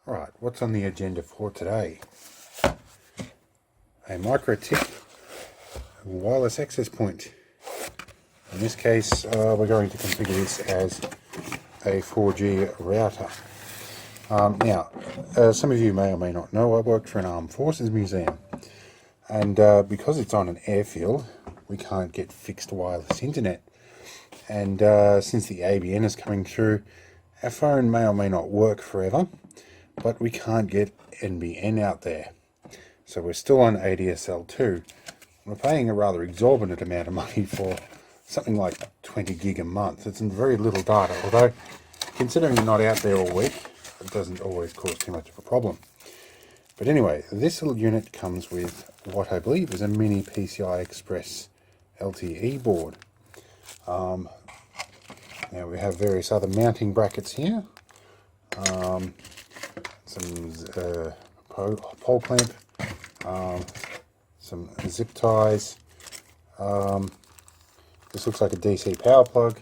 Right, what's on the agenda for today? A Microtik wireless access point. In this case, we're going to configure this as a 4G router. Now, some of you may or may not know, I worked for an Armed Forces Museum, and because it's on an airfield, we can't get fixed wireless internet. And since the ABN is coming through, our phone may or may not work forever, but we can't get NBN out there. So we're still on ADSL2. We're paying a rather exorbitant amount of money for something like 20 gig a month. It's very little data, although considering you're not out there all week, it doesn't always cause too much of a problem. But anyway, this little unit comes with what I believe is a mini PCI Express LTE board. Now we have various other mounting brackets here. Some pole clamp, some zip ties. This looks like a DC power plug.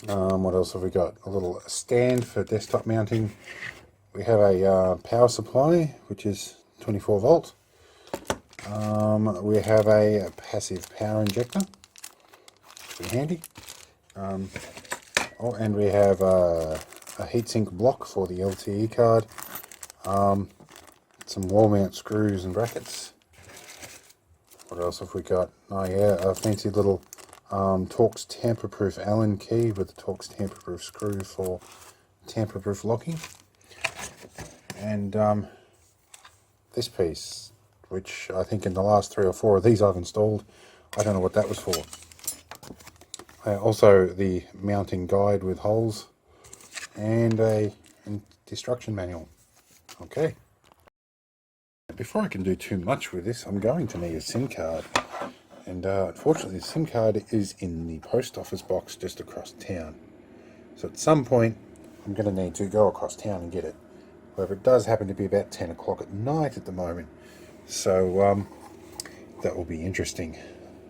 What else have we got? A little stand for desktop mounting. We have a power supply, which is 24 volt. We have a passive power injector. Pretty handy. And we have a heatsink block for the LTE card. Some wall mount screws and brackets. What else have we got? Oh yeah, a fancy little Torx tamper-proof Allen key with the Torx tamper-proof screw for tamper-proof locking. And this piece, which I think in the last 3 or 4 of these I've installed. I don't know what that was for. Also the mounting guide with holes and a instruction manual. Okay. Before I can do too much with this, I'm going to need a SIM card. And unfortunately the SIM card is in the post office box just across town. So at some point I'm going to need to go across town and get it. However, it does happen to be about 10 o'clock at night at the moment. So that will be interesting.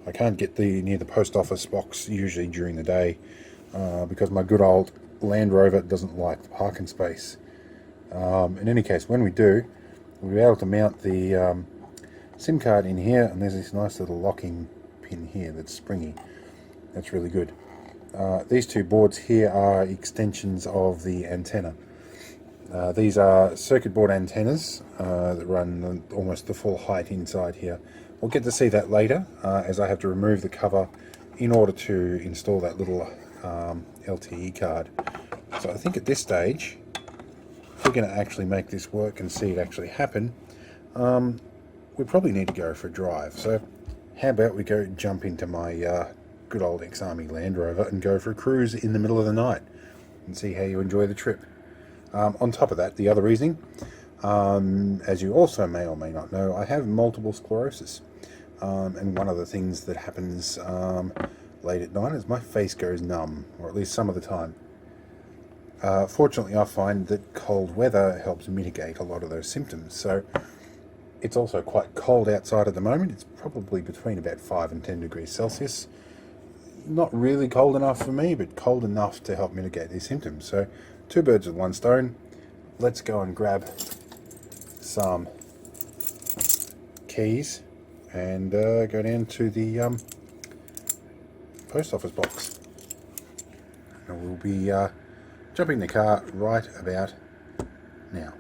I can't get near the post office box usually during the day because my good old Land Rover doesn't like the parking space. In any case, when we do, we'll be able to mount the SIM card in here, and there's this nice little locking pin here that's springy. That's really good. These two boards here are extensions of the antenna. These are circuit board antennas that run almost the full height inside here. We'll get to see that later, as I have to remove the cover in order to install that little LTE card. So I think at this stage, if we're going to actually make this work and see it actually happen, we probably need to go for a drive. So how about we go jump into my good old ex-Army Land Rover and go for a cruise in the middle of the night and see how you enjoy the trip. On top of that, the other reasoning, as you also may or may not know, I have multiple sclerosis. And one of the things that happens late at night is my face goes numb, or at least some of the time. Fortunately, I find that cold weather helps mitigate a lot of those symptoms. So it's also quite cold outside at the moment. It's probably between about 5 and 10 degrees Celsius. Not really cold enough for me, but cold enough to help mitigate these symptoms. So 2 birds with 1 stone. Let's go and grab some keys and go down to the post office box. And we'll be jumping the car right about now.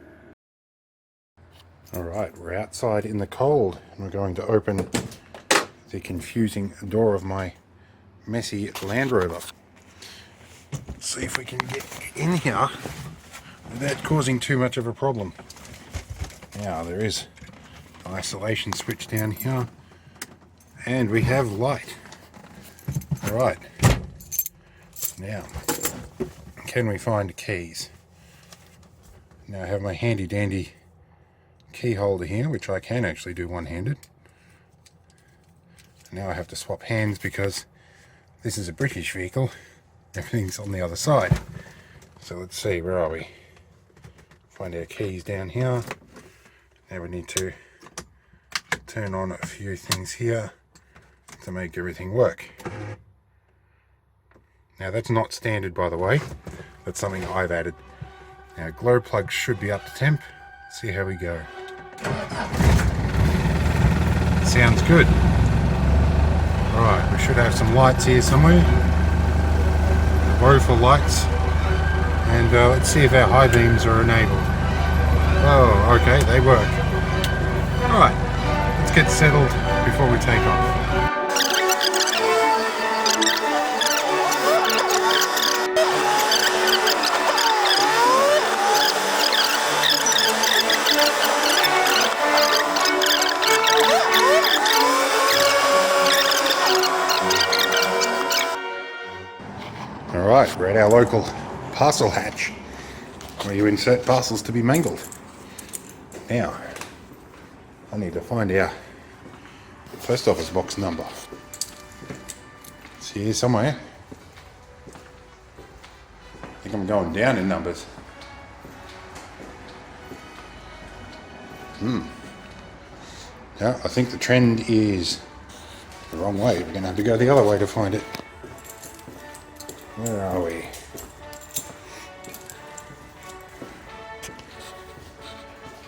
Alright, we're outside in the cold and we're going to open the confusing door of my messy Land Rover. See if we can get in here without causing too much of a problem. Now there is an isolation switch down here and we have light. Alright, now can we find keys? Now I have my handy dandy key holder here, which I can actually do one-handed. Now I have to swap hands because this is a British vehicle. Everything's on the other side. So let's see, where are we? Find our keys down here. Now we need to turn on a few things here to make everything work. Now that's not standard, by the way. That's something I've added. Now glow plug should be up to temp. See how we go. Sounds good. Alright, we should have some lights here somewhere. Woeful lights. And let's see if our high beams are enabled. Oh, okay, they work. Alright, let's get settled before we take off. Alright, we're at our local parcel hatch where you insert parcels to be mangled. Now, I need to find our post office box number. It's here somewhere. I think I'm going down in numbers. Yeah, I think the trend is the wrong way. We're going to have to go the other way to find it. Where are we?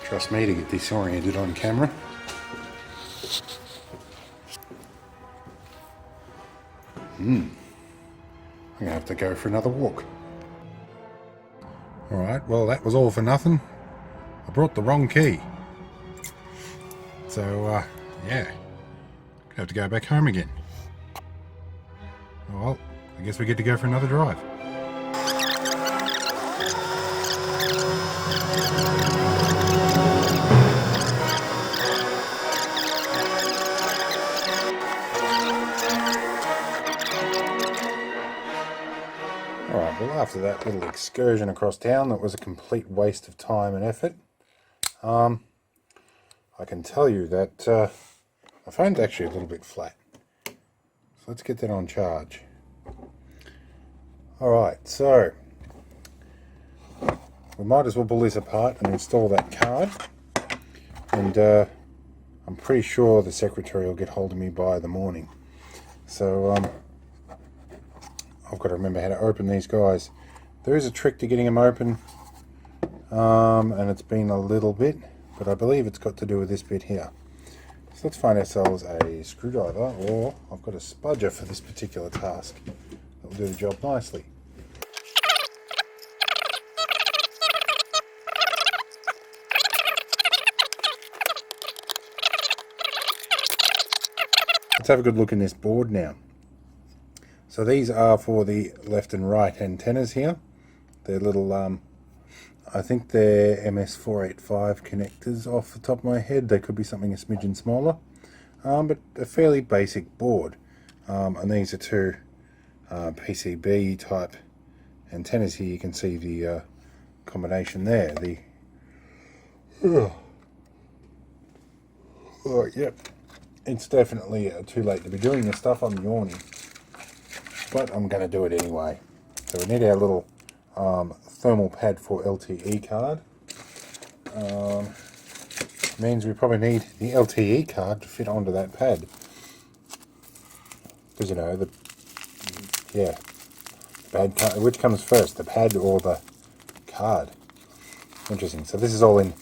Trust me to get disoriented on camera. I'm going to have to go for another walk. Alright, well that was all for nothing. I brought the wrong key. So, yeah. Have to go back home again. Well, I guess we get to go for another drive. Alright, well after that little excursion across town that was a complete waste of time and effort, I can tell you that my phone's actually a little bit flat. So let's get that on charge. Alright, so we might as well pull this apart and install that card, and I'm pretty sure the secretary will get hold of me by the morning. So I've got to remember how to open these guys. There is a trick to getting them open, and it's been a little bit, but I believe it's got to do with this bit here. So let's find ourselves a screwdriver, or I've got a spudger for this particular task. That'll do the job nicely. Let's have a good look in this board now. So these are for the left and right antennas here. They're little, I think they're MS485 connectors off the top of my head. They could be something a smidgen smaller, but a fairly basic board. And these are two PCB type antennas here. You can see the combination there. Yep. It's definitely too late to be doing this stuff. I'm yawning, but I'm going to do it anyway. So we need our little thermal pad for LTE card. Means we probably need the LTE card to fit onto that pad, because you know the pad card, which comes first, the pad or the card? Interesting. So this is all in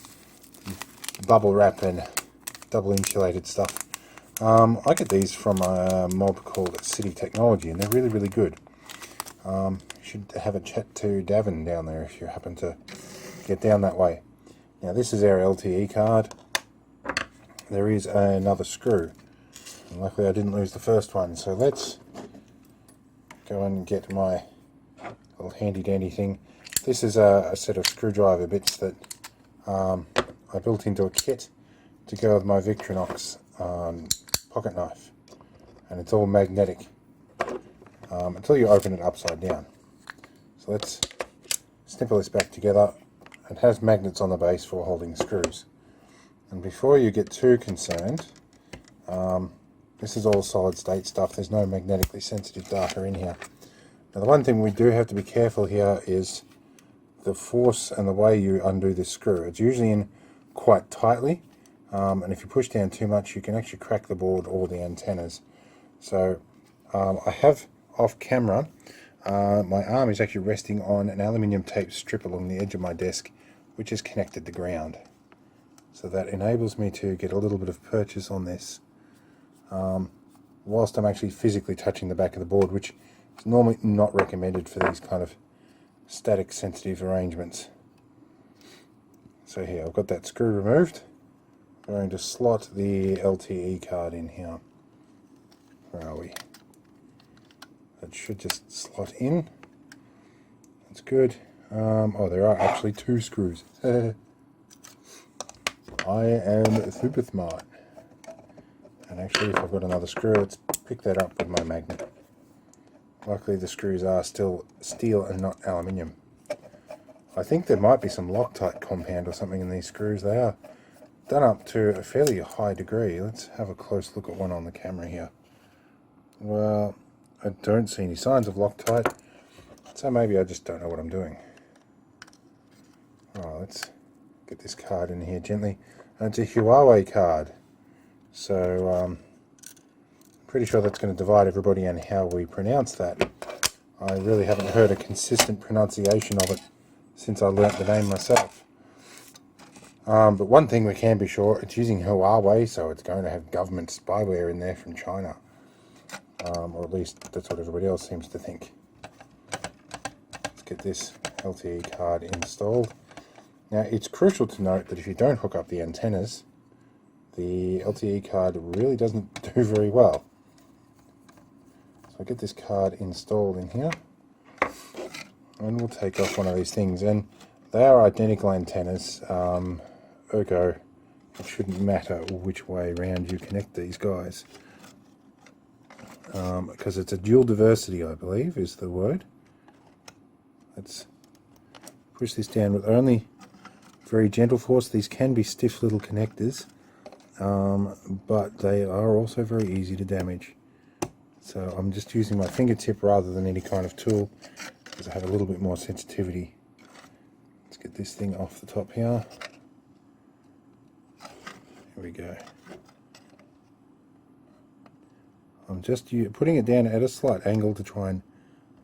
bubble wrap and double insulated stuff. I get these from a mob called City Technology, and they're really, really good. You should have a chat to Davin down there if you happen to get down that way. Now this is our LTE card. There is another screw. And luckily I didn't lose the first one, so let's go and get my little handy dandy thing. This is a set of screwdriver bits that I built into a kit to go with my Victorinox pocket knife, and it's all magnetic until you open it upside down. So let's snipper this back together. It has magnets on the base for holding screws. And before you get too concerned, this is all solid state stuff. There's no magnetically sensitive data in here. Now the one thing we do have to be careful here is the force and the way you undo this screw. It's usually in quite tightly, and if you push down too much you can actually crack the board or the antennas. So I have off camera my arm is actually resting on an aluminium tape strip along the edge of my desk, which is connected to ground. So that enables me to get a little bit of purchase on this, whilst I'm actually physically touching the back of the board, which is normally not recommended for these kind of static sensitive arrangements. So here, I've got that screw removed. I'm going to slot the LTE card in here. Where are we? That should just slot in. That's good. Oh, there are actually 2 screws. I am super smart. And actually, if I've got another screw, let's pick that up with my magnet. Luckily, the screws are still steel and not aluminium. I think there might be some Loctite compound or something in these screws. They are done up to a fairly high degree. Let's have a close look at one on the camera here. Well, I don't see any signs of Loctite, so maybe I just don't know what I'm doing. Alright, let's get this card in here gently. And it's a Huawei card, so pretty sure that's going to divide everybody on how we pronounce that. I really haven't heard a consistent pronunciation of it since I learnt the name myself. But one thing we can be sure, it's using Huawei, so it's going to have government spyware in there from China. Or at least that's what everybody else seems to think. Let's get this LTE card installed. Now, it's crucial to note that if you don't hook up the antennas, the LTE card really doesn't do very well. So I'll get this card installed in here, and we'll take off one of these things. And they are identical antennas, ergo it shouldn't matter which way around you connect these guys. Because it's a dual diversity, I believe, is the word. Let's push this down with only very gentle force. These can be stiff little connectors, but they are also very easy to damage. So I'm just using my fingertip rather than any kind of tool, because I have a little bit more sensitivity. Let's get this thing off the top here. Here we go. I'm just putting it down at a slight angle to try and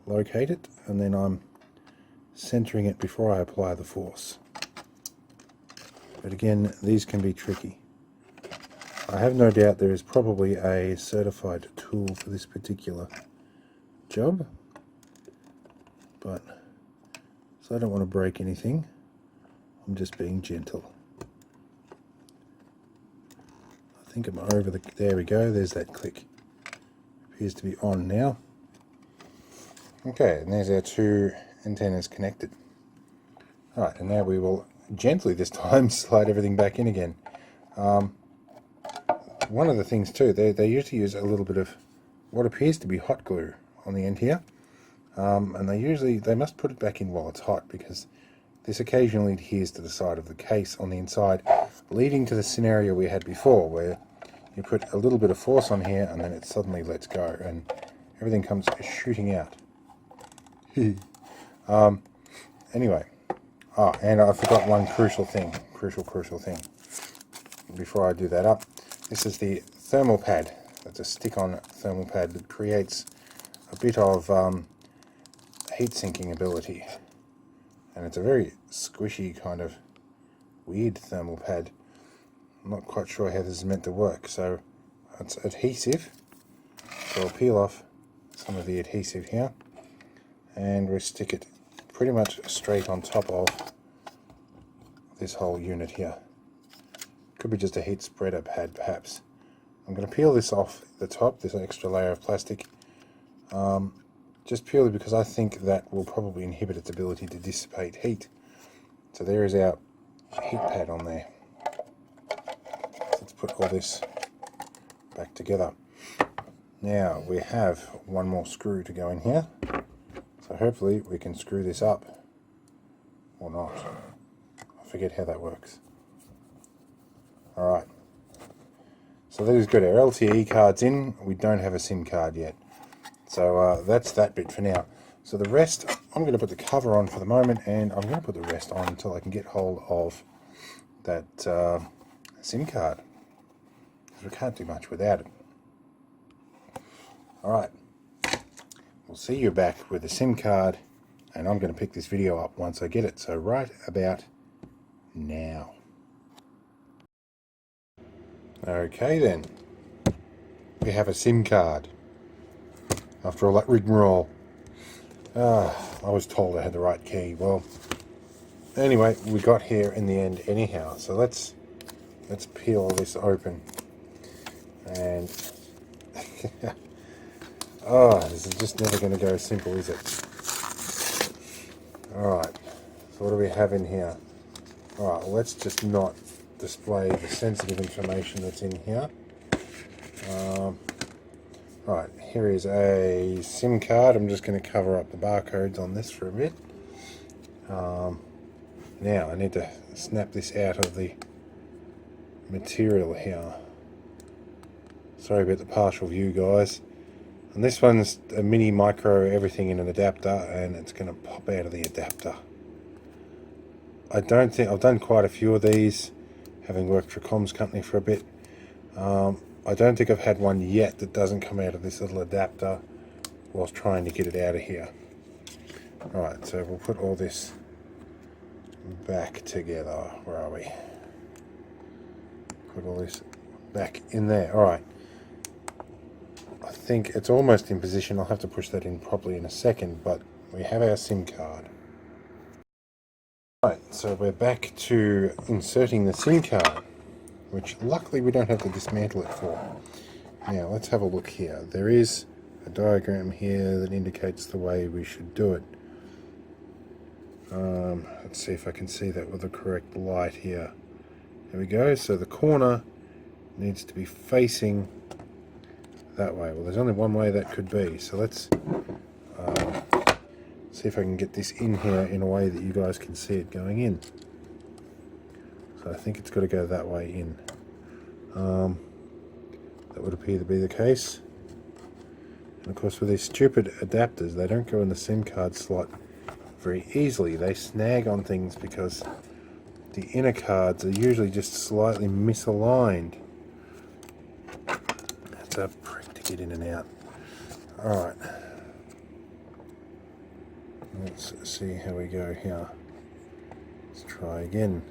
locate it, and then I'm centering it before I apply the force. But again, these can be tricky. I have no doubt there is probably a certified tool for this particular job, but so I don't want to break anything. I'm just being gentle. I think I'm over the... There we go, there's that click. Appears to be on now. Okay, and there's our 2 antennas connected. Alright, and now we will gently this time slide everything back in again. One of the things too, they usually use a little bit of what appears to be hot glue on the end here, and they must put it back in while it's hot, because this occasionally adheres to the side of the case on the inside, leading to the scenario we had before, where you put a little bit of force on here and then it suddenly lets go and everything comes shooting out. Anyway, and I forgot one crucial thing, crucial thing. Before I do that up, this is the thermal pad. That's a stick-on thermal pad that creates a bit of heat sinking ability, and it's a very squishy kind of weird thermal pad. I'm not quite sure how this is meant to work. So it's adhesive, so I'll peel off some of the adhesive here and we stick it pretty much straight on top of this whole unit here. Could be just a heat spreader pad perhaps. I'm going to peel this off the top, this extra layer of plastic, just purely because I think that will probably inhibit its ability to dissipate heat. So there is our heat pad on there. Let's put all this back together. Now we have one more screw to go in here, so hopefully we can screw this up, or not. I forget how that works. Alright, so that is good. Our LTE card's in. We don't have a SIM card yet, so that's that bit for now. So the rest, I'm going to put the cover on for the moment, and I'm going to put the rest on until I can get hold of that SIM card, because we can't do much without it. Alright, we'll We'll see you back with the SIM card, and I'm going to pick this video up once I get it. So right about now. Okay then, we have a SIM card after all that rigmarole. I was told I had the right key. Well, anyway, we got here in the end anyhow. So let's peel this open. And oh, this is just never going to go simple, is it? Alright, so what do we have in here? Alright, well, let's just not display the sensitive information that's in here. Right, here is a SIM card. I'm just going to cover up the barcodes on this for a bit. Now I need to snap this out of the material here. Sorry about the partial view, guys. And this one's a mini micro everything in an adapter, and it's going to pop out of the adapter. I don't think I've done quite a few of these, having worked for a comms company for a bit. I don't think I've had one yet that doesn't come out of this little adapter whilst trying to get it out of here. Alright, so we'll put all this back together. Where are we? Put all this back in there. Alright. I think it's almost in position. I'll have to push that in properly in a second, but we have our SIM card. Right, so we're back to inserting the SIM card, which luckily we don't have to dismantle it for. Now let's have a look here. There is a diagram here that indicates the way we should do it. Let's see if I can see that with the correct light here. There we go. So the corner needs to be facing that way. Well, there's only one way that could be. So let's see if I can get this in here in a way that you guys can see it going in. So I think it's got to go that way in. That would appear to be the case. And of course with these stupid adapters, they don't go in the SIM card slot very easily. They snag on things because the inner cards are usually just slightly misaligned. That's a prick to get in and out. Alright. Let's see how we go here. Let's try again.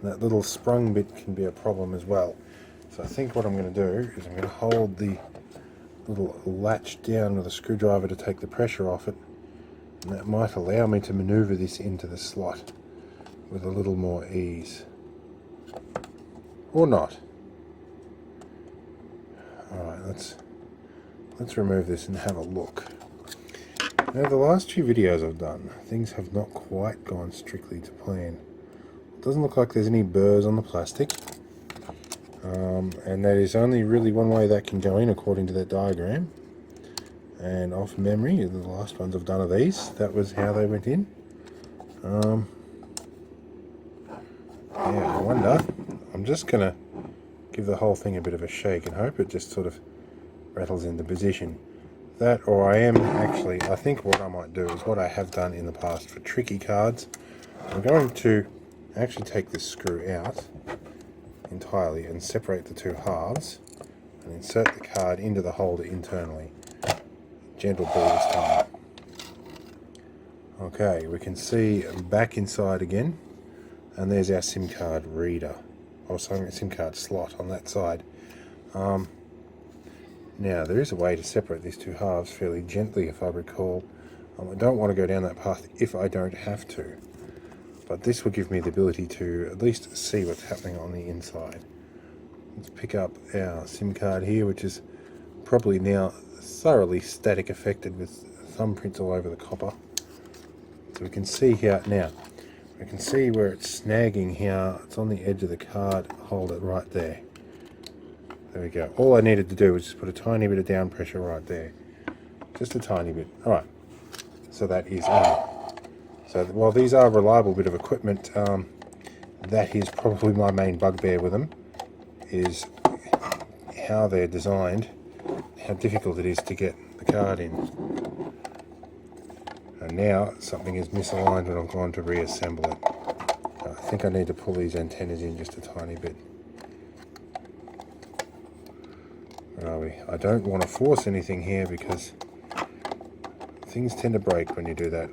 And that little sprung bit can be a problem as well. So I think what I'm going to do is I'm going to hold the little latch down with a screwdriver to take the pressure off it. And that might allow me to maneuver this into the slot with a little more ease. Or not. Alright, let's remove this and have a look. Now the last few videos I've done, things have not quite gone strictly to plan. It doesn't look like there's any burrs on the plastic. And that is only really one way that can go in according to that diagram. And off memory, the last ones I've done of these, that was how they went in. Yeah, I wonder. I'm just going to give the whole thing a bit of a shake and hope it just sort of rattles into position. That, or I think what I might do is what I have done in the past for tricky cards. I'm going to actually take this screw out entirely and separate the two halves and insert the card into the holder internally. Gentle ball this time. Okay, we can see back inside again, and there's our SIM card reader, or sorry, a SIM card slot on that side. Now there is a way to separate these two halves fairly gently, if I recall. I don't want to go down that path if I don't have to, but this will give me the ability to at least see what's happening on the inside. Let's pick up our SIM card here, which is probably now thoroughly static affected with thumbprints all over the copper. So we can see here now, we can see where it's snagging here. It's on the edge of the card holder right there. There we go. All I needed to do was just put a tiny bit of down pressure right there. Just a tiny bit. Alright, so that is on. So while these are a reliable bit of equipment, that is probably my main bugbear with them, is how they're designed, how difficult it is to get the card in. And now something is misaligned when I've gone to reassemble it. I think I need to pull these antennas in just a tiny bit. Where are we? I don't want to force anything here because things tend to break when you do that.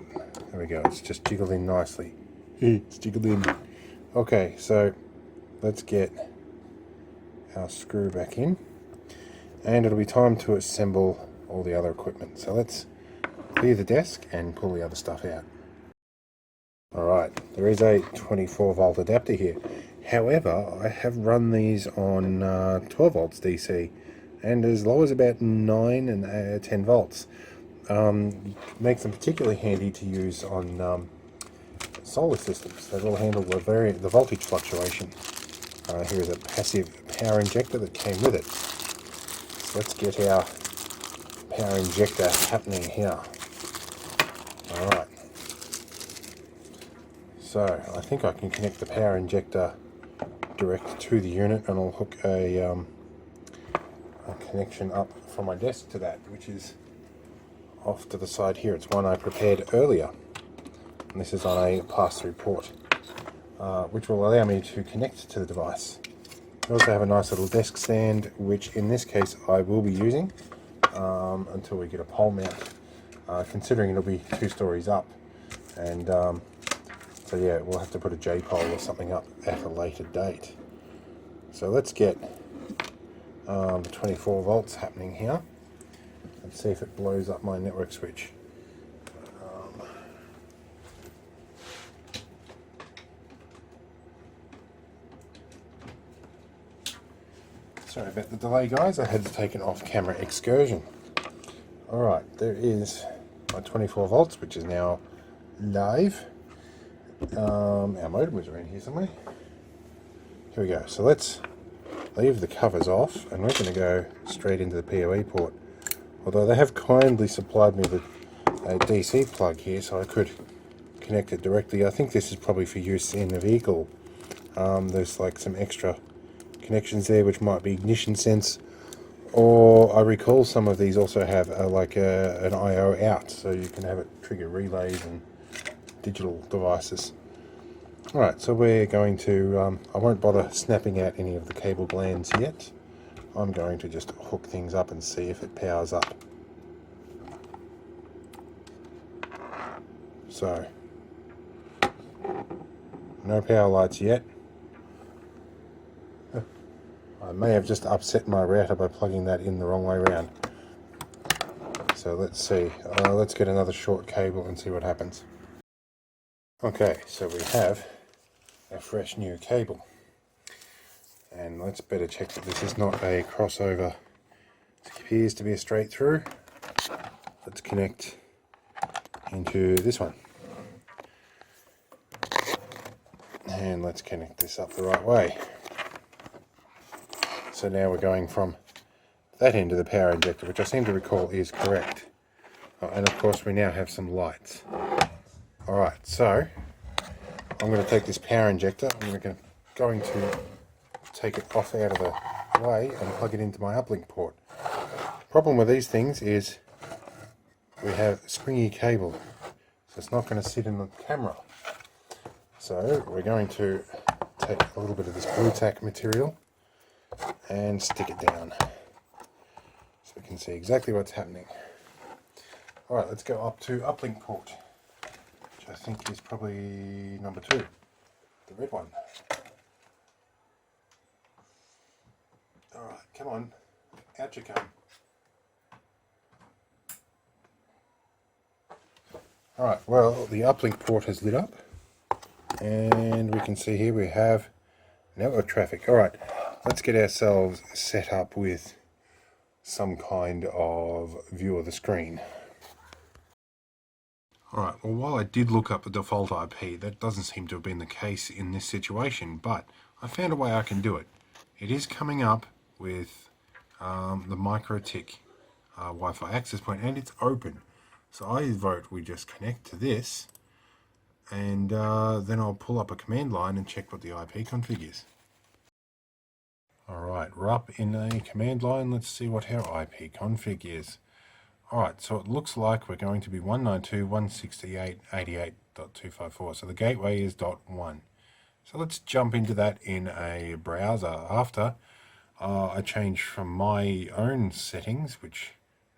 There we go, it's just jiggled in nicely. It's jiggled in. Okay, so let's get our screw back in, and it'll be time to assemble all the other equipment. So let's clear the desk and pull the other stuff out. Alright, there is a 24 volt adapter here. However, I have run these on 12 volts DC, and as low as about 9 and 10 volts. Makes them particularly handy to use on solar systems that will handle the voltage fluctuation. Here is a passive power injector that came with it. So let's get our power injector happening here. Alright. So I think I can connect the power injector direct to the unit, and I'll hook a connection up from my desk to that, which is off to the side here. It's one I prepared earlier, and this is on a pass-through port, which will allow me to connect to the device. I also have a nice little desk stand, which in this case I will be using until we get a pole mount, considering it'll be 2 stories up, and so yeah, we'll have to put a J-pole or something up at a later date. So let's get 24 volts happening here. Let's see if it blows up my network switch. Sorry about the delay, guys. I had to take an off-camera excursion. Alright, there is my 24 volts, which is now live. Our modem was around here somewhere. Here we go. So let's leave the covers off, and we're going to go straight into the PoE port. Although they have kindly supplied me with a DC plug here, so I could connect it directly. I think this is probably for use in the vehicle. There's like some extra connections there, which might be ignition sense, or I recall some of these also have an I/O out, so you can have it trigger relays and digital devices. Alright, so we're going to, I won't bother snapping out any of the cable glands yet. I'm going to just hook things up and see if it powers up. So, no power lights yet. I may have just upset my router by plugging that in the wrong way around. So let's see. Let's get another short cable and see what happens. Okay, so we have a fresh new cable. And let's better check that this is not a crossover. It appears to be a straight through. Let's connect into this one. And let's connect this up the right way. So now we're going from that end of the power injector, which I seem to recall is correct. And of course we now have some lights. Alright, so I'm going to take this power injector, I'm going to take it off out of the way and plug it into my uplink port. Problem with these things is we have springy cable, so it's not going to sit in the camera. So we're going to take a little bit of this blue tack material and stick it down so we can see exactly what's happening. Alright, let's go up to uplink port, which I think is probably number 2, the red one. Alright, come on, out you come. Alright, well, the uplink port has lit up, and we can see here we have network traffic. Alright, let's get ourselves set up with some kind of view of the screen. Alright, well, while I did look up the default IP, that doesn't seem to have been the case in this situation, but I found a way I can do it. It is coming up with the Microtik Wi-Fi access point, and it's open. So I vote we just connect to this, and then I'll pull up a command line and check what the IP config is. Alright, we're up in a command line. Let's see what our IP config is. Alright, so it looks like we're going to be 192.168.88.254. So the gateway is .1. So let's jump into that in a browser after I change from my own settings, which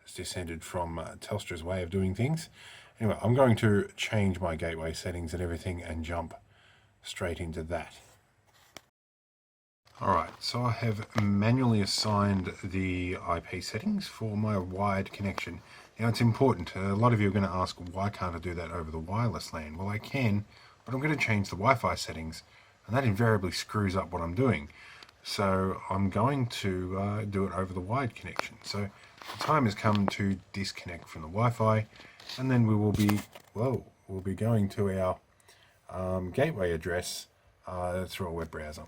It's descended from Telstra's way of doing things. Anyway, I'm going to change my gateway settings and everything and jump straight into that. Alright, so I have manually assigned the IP settings for my wired connection. Now it's important, a lot of you are going to ask, why can't I do that over the wireless LAN? Well, I can, but I'm going to change the Wi-Fi settings, and that invariably screws up what I'm doing. So I'm going to do it over the wired connection. So the time has come to disconnect from the Wi-Fi, and then we will be, we'll be going to our gateway address through a web browser.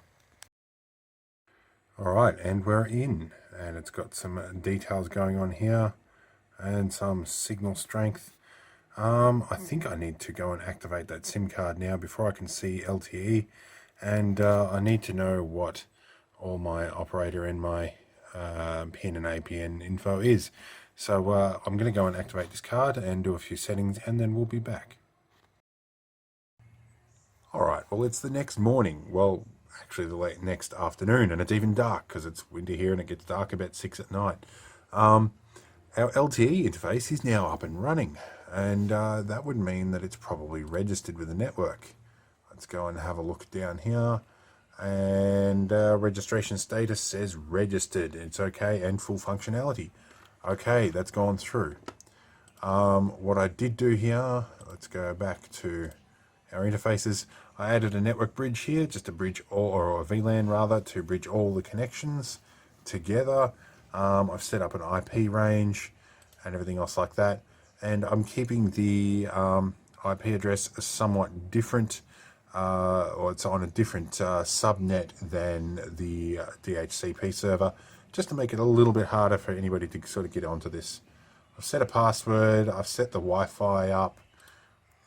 Alright, and we're in, and it's got some details going on here and some signal strength. I think I need to go and activate that SIM card now before I can see LTE, and I need to know what all my operator and my PIN and APN info is. So I'm going to go and activate this card and do a few settings, and then we'll be back. Alright, well, it's the next morning. Well, actually the next afternoon, and it's even dark because it's winter here and it gets dark about 6 at night. Our LTE interface is now up and running, and that would mean that it's probably registered with the network. Let's go and have a look down here, and registration status says registered. It's okay, and full functionality. Okay, that's gone through. What I did do here, let's go back to our interfaces. I added a network bridge here, just to bridge all, or a VLAN rather, to bridge all the connections together. I've set up an IP range and everything else like that, and I'm keeping the IP address somewhat different, or it's on a different subnet than the DHCP server, just to make it a little bit harder for anybody to sort of get onto this. I've set a password, I've set the Wi-Fi up.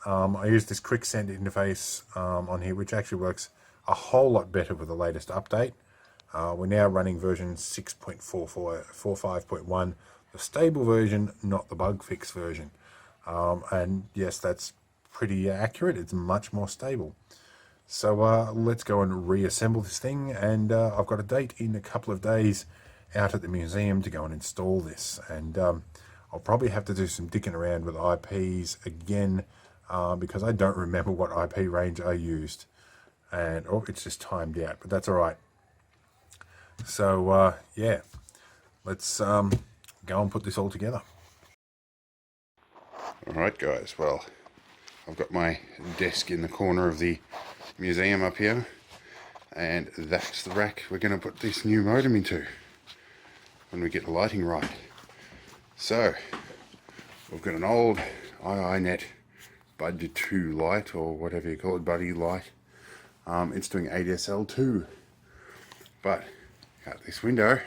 I use this quick send interface on here, which actually works a whole lot better with the latest update. We're now running version 6.45.1, the stable version, not the bug fix version. And yes, that's pretty accurate. It's much more stable. So let's go and reassemble this thing, and I've got a date in a couple of days out at the museum to go and install this. And I'll probably have to do some dicking around with IPs again, because I don't remember what IP range I used, and it's just timed out, but that's all right. So yeah, let's go and put this all together. Alright guys, well, I've got my desk in the corner of the museum up here, and that's the rack we're going to put this new modem into when we get the lighting right. So we've got an old IINet Budget 2 light, or whatever you call it, Buddy light. It's doing ADSL2, but out this window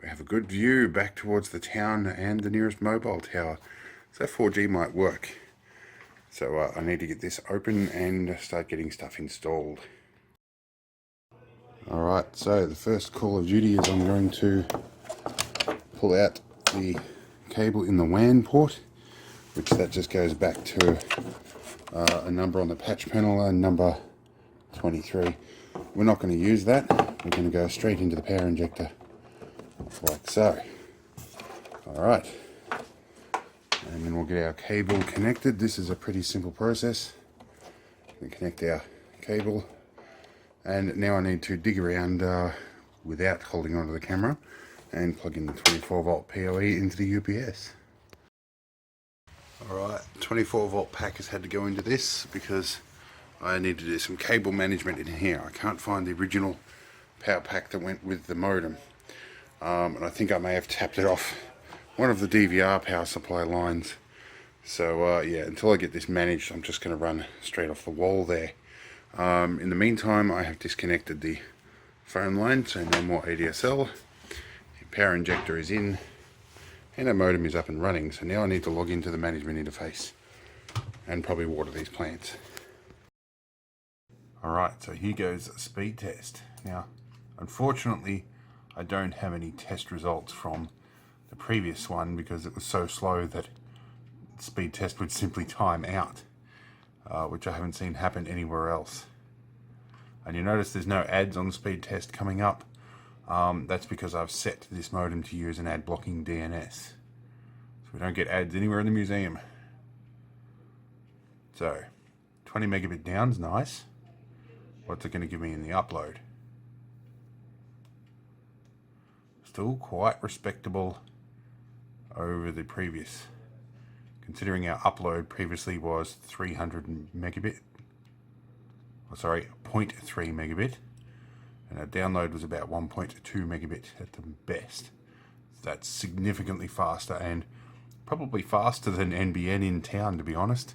we have a good view back towards the town and the nearest mobile tower, so 4G might work. So I need to get this open and start getting stuff installed. Alright, so the first call of duty is I'm going to pull out the cable in the WAN port, which that just goes back to a number on the patch panel, number 23. We're not going to use that. We're going to go straight into the power injector, like so. Alright, and then we'll get our cable connected. This is a pretty simple process. We connect our cable, and now I need to dig around without holding onto the camera and plug in the 24 volt PoE into the UPS. Alright, 24 volt pack has had to go into this because I need to do some cable management in here. I can't find the original power pack that went with the modem, and I think I may have tapped it off one of the DVR power supply lines. So yeah, until I get this managed, I'm just going to run straight off the wall there. In the meantime, I have disconnected the phone line, so no more ADSL. The power injector is in, and our modem is up and running. So now I need to log into the management interface and probably water these plants. Alright, so here goes a speed test. Now, unfortunately, I don't have any test results from the previous one because it was so slow that speed test would simply time out, which I haven't seen happen anywhere else. And you notice there's no ads on the speed test coming up. That's because I've set this modem to use an ad blocking DNS. so we don't get ads anywhere in the museum. So 20 megabit down's nice. What's it going to give me in the upload? Still quite respectable over the previous, considering our upload previously was 300 megabit, oh, sorry, 0.3 megabit, and our download was about 1.2 megabit at the best. That's significantly faster, and probably faster than NBN in town, to be honest.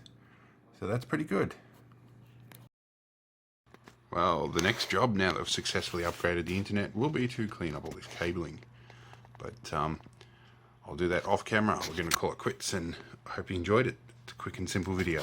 So that's pretty good. Well, the next job, now that I've successfully upgraded the internet, will be to clean up all this cabling. But I'll do that off camera. We're going to call it quits, and I hope you enjoyed it. It's a quick and simple video.